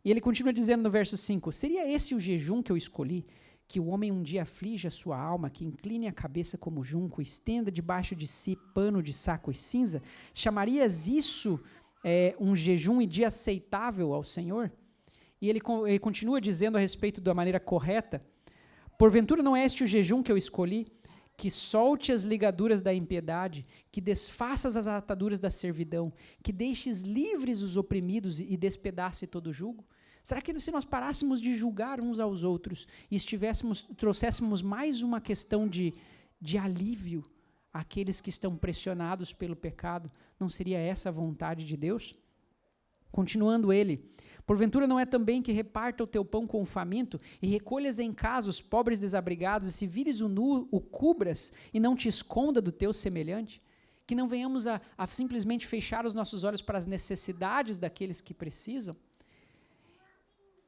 E ele continua dizendo no verso 5, seria esse o jejum que eu escolhi? Que o homem um dia aflige a sua alma, que incline a cabeça como junco, estenda debaixo de si pano de saco e cinza? Chamarias isso um jejum e dia aceitável ao Senhor? E ele continua dizendo a respeito da maneira correta, porventura não é este o jejum que eu escolhi? Que solte as ligaduras da impiedade, que desfaças as ataduras da servidão, que deixes livres os oprimidos e despedace todo o jugo? Será que se nós parássemos de julgar uns aos outros e trouxéssemos mais uma questão de alívio àqueles que estão pressionados pelo pecado, não seria essa a vontade de Deus? Continuando ele, porventura não é também que reparta o teu pão com o faminto e recolhas em casa os pobres desabrigados e se vires o nu, o cubras e não te esconda do teu semelhante? Que não venhamos a simplesmente fechar os nossos olhos para as necessidades daqueles que precisam?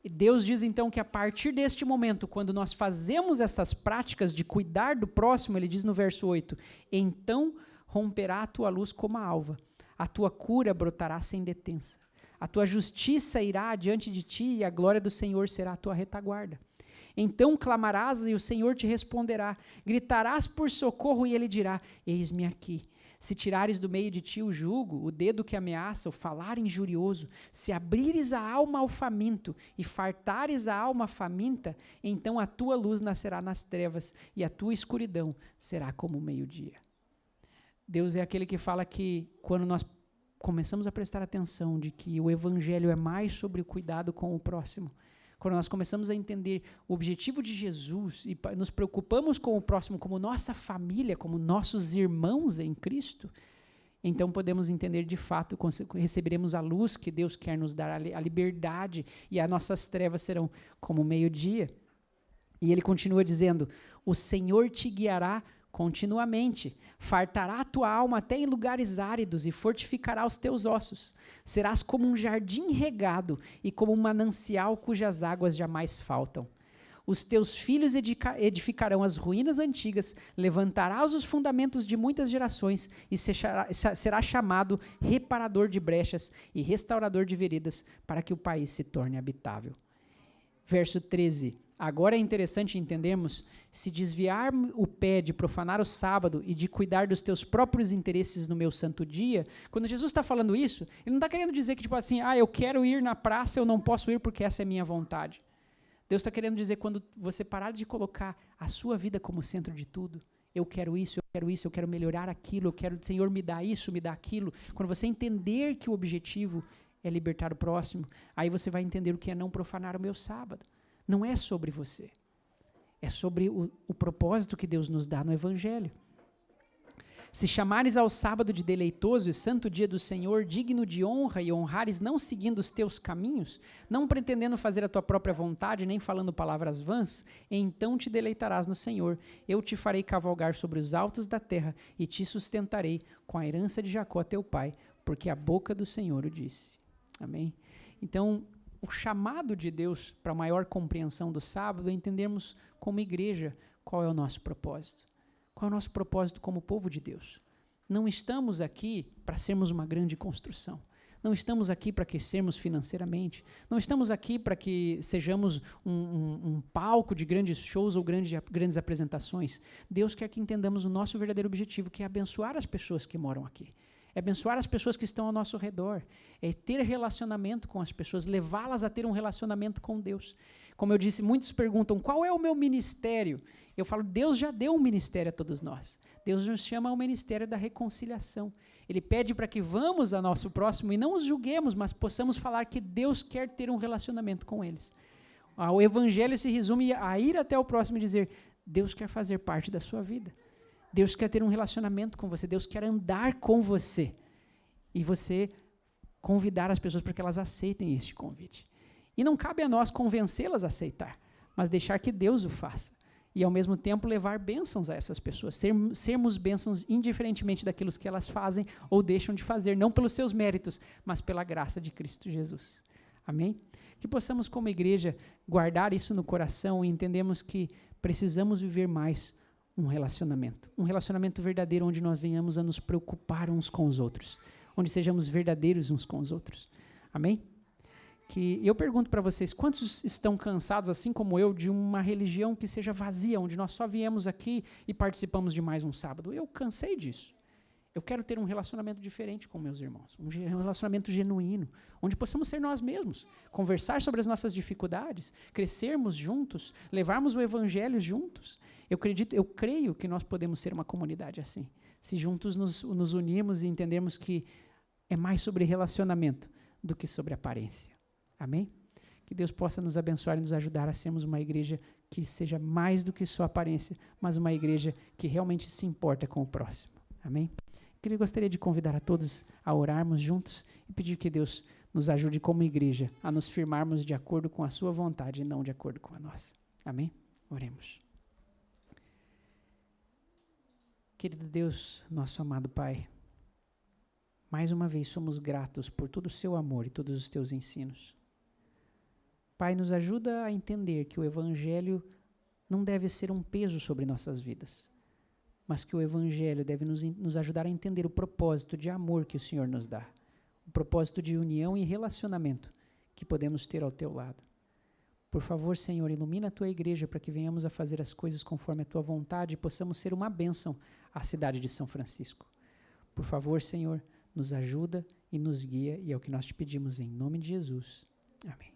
E Deus diz então que a partir deste momento, quando nós fazemos essas práticas de cuidar do próximo, ele diz no verso 8, então romperá a tua luz como a alva, a tua cura brotará sem detença. A tua justiça irá adiante de ti e a glória do Senhor será a tua retaguarda. Então clamarás e o Senhor te responderá. Gritarás por socorro e ele dirá, eis-me aqui. Se tirares do meio de ti o jugo, o dedo que ameaça, o falar injurioso, se abrires a alma ao faminto e fartares a alma faminta, então a tua luz nascerá nas trevas e a tua escuridão será como o meio-dia. Deus é aquele que fala que quando nós começamos a prestar atenção de que o evangelho é mais sobre o cuidado com o próximo, quando nós começamos a entender o objetivo de Jesus e nos preocupamos com o próximo como nossa família, como nossos irmãos em Cristo, então podemos entender de fato, receberemos a luz que Deus quer nos dar, a liberdade, e as nossas trevas serão como o meio-dia. E ele continua dizendo, o Senhor te guiará continuamente, fartará a tua alma até em lugares áridos e fortificará os teus ossos. Serás como um jardim regado e como um manancial cujas águas jamais faltam. Os teus filhos edificarão as ruínas antigas, levantarás os fundamentos de muitas gerações e será chamado reparador de brechas e restaurador de veredas para que o país se torne habitável. Verso 13, Agora é interessante entendermos, se desviar o pé de profanar o sábado e de cuidar dos teus próprios interesses no meu santo dia, quando Jesus está falando isso, ele não está querendo dizer que, tipo assim, eu quero ir na praça, eu não posso ir porque essa é minha vontade. Deus está querendo dizer, quando você parar de colocar a sua vida como centro de tudo, eu quero isso, eu quero melhorar aquilo, eu quero, Senhor, me dá isso, me dá aquilo. Quando você entender que o objetivo é libertar o próximo, aí você vai entender o que é não profanar o meu sábado. Não é sobre você. É sobre o propósito que Deus nos dá no Evangelho. Se chamares ao sábado de deleitoso e santo dia do Senhor, digno de honra, e honrares não seguindo os teus caminhos, não pretendendo fazer a tua própria vontade, nem falando palavras vãs, então te deleitarás no Senhor. Eu te farei cavalgar sobre os altos da terra e te sustentarei com a herança de Jacó teu pai, porque a boca do Senhor o disse. Amém? Então, o chamado de Deus para a maior compreensão do sábado é entendermos como igreja qual é o nosso propósito. Qual é o nosso propósito como povo de Deus? Não estamos aqui para sermos uma grande construção. Não estamos aqui para crescermos financeiramente. Não estamos aqui para que sejamos um palco de grandes shows ou grandes apresentações. Deus quer que entendamos o nosso verdadeiro objetivo, que é abençoar as pessoas que moram aqui. É abençoar as pessoas que estão ao nosso redor. É ter relacionamento com as pessoas, levá-las a ter um relacionamento com Deus. Como eu disse, muitos perguntam, qual é o meu ministério? Eu falo, Deus já deu um ministério a todos nós. Deus nos chama ao ministério da reconciliação. Ele pede para que vamos ao nosso próximo e não os julguemos, mas possamos falar que Deus quer ter um relacionamento com eles. O evangelho se resume a ir até o próximo e dizer, Deus quer fazer parte da sua vida. Deus quer ter um relacionamento com você. Deus quer andar com você. E você convidar as pessoas para que elas aceitem este convite. E não cabe a nós convencê-las a aceitar, mas deixar que Deus o faça. E, ao mesmo tempo, levar bênçãos a essas pessoas. Sermos bênçãos indiferentemente daquilo que elas fazem ou deixam de fazer, não pelos seus méritos, mas pela graça de Cristo Jesus. Amém? Que possamos, como igreja, guardar isso no coração e entendemos que precisamos viver mais um relacionamento verdadeiro, onde nós venhamos a nos preocupar uns com os outros, onde sejamos verdadeiros uns com os outros. Amém? Que eu pergunto para vocês, quantos estão cansados, assim como eu, de uma religião que seja vazia, onde nós só viemos aqui e participamos de mais um sábado? Eu cansei disso. Eu quero ter um relacionamento diferente com meus irmãos, um relacionamento genuíno, onde possamos ser nós mesmos, conversar sobre as nossas dificuldades, crescermos juntos, levarmos o evangelho juntos. Eu creio que nós podemos ser uma comunidade assim, se juntos nos unirmos e entendermos que é mais sobre relacionamento do que sobre aparência. Amém? Que Deus possa nos abençoar e nos ajudar a sermos uma igreja que seja mais do que só aparência, mas uma igreja que realmente se importa com o próximo. Amém? Eu gostaria de convidar a todos a orarmos juntos e pedir que Deus nos ajude como igreja a nos firmarmos de acordo com a sua vontade e não de acordo com a nossa. Amém? Oremos. Querido Deus, nosso amado Pai, mais uma vez somos gratos por todo o seu amor e todos os teus ensinos. Pai, nos ajuda a entender que o Evangelho não deve ser um peso sobre nossas vidas, mas que o Evangelho deve nos ajudar a entender o propósito de amor que o Senhor nos dá, o propósito de união e relacionamento que podemos ter ao teu lado. Por favor, Senhor, ilumina a tua igreja para que venhamos a fazer as coisas conforme a tua vontade e possamos ser uma bênção à cidade de São Francisco. Por favor, Senhor, nos ajuda e nos guia, e é o que nós te pedimos em nome de Jesus. Amém.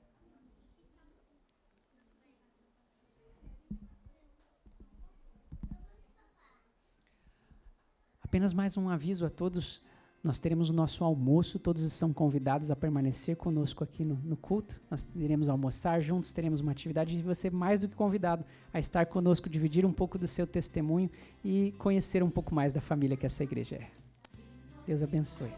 Apenas mais um aviso a todos, nós teremos o nosso almoço, todos estão convidados a permanecer conosco aqui no culto, nós iremos almoçar juntos, teremos uma atividade e você mais do que convidado a estar conosco, dividir um pouco do seu testemunho e conhecer um pouco mais da família que essa igreja é. Deus abençoe.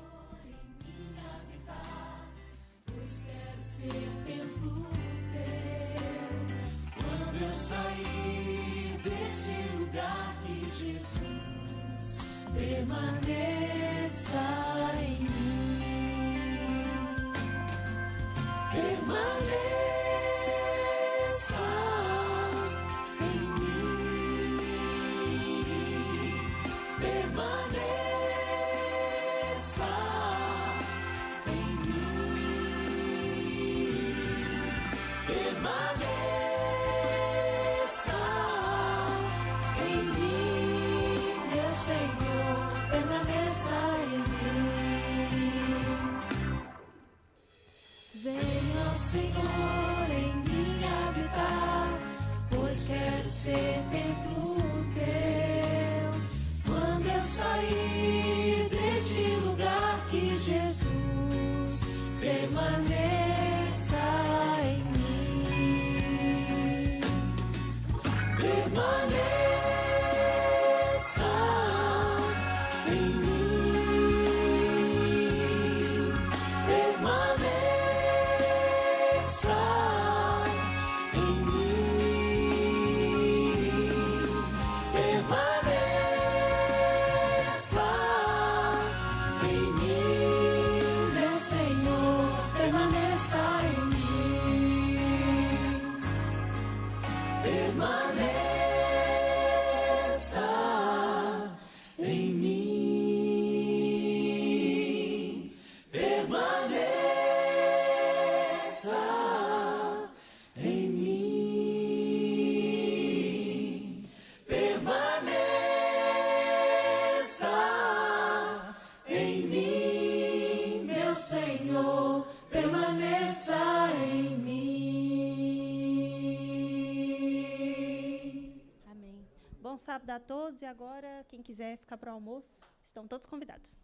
Quando eu sair deste lugar, que Jesus permaneça em mim, permaneça em mim, permaneça em mim, permaneça saudar todos e agora, quem quiser ficar para o almoço, estão todos convidados.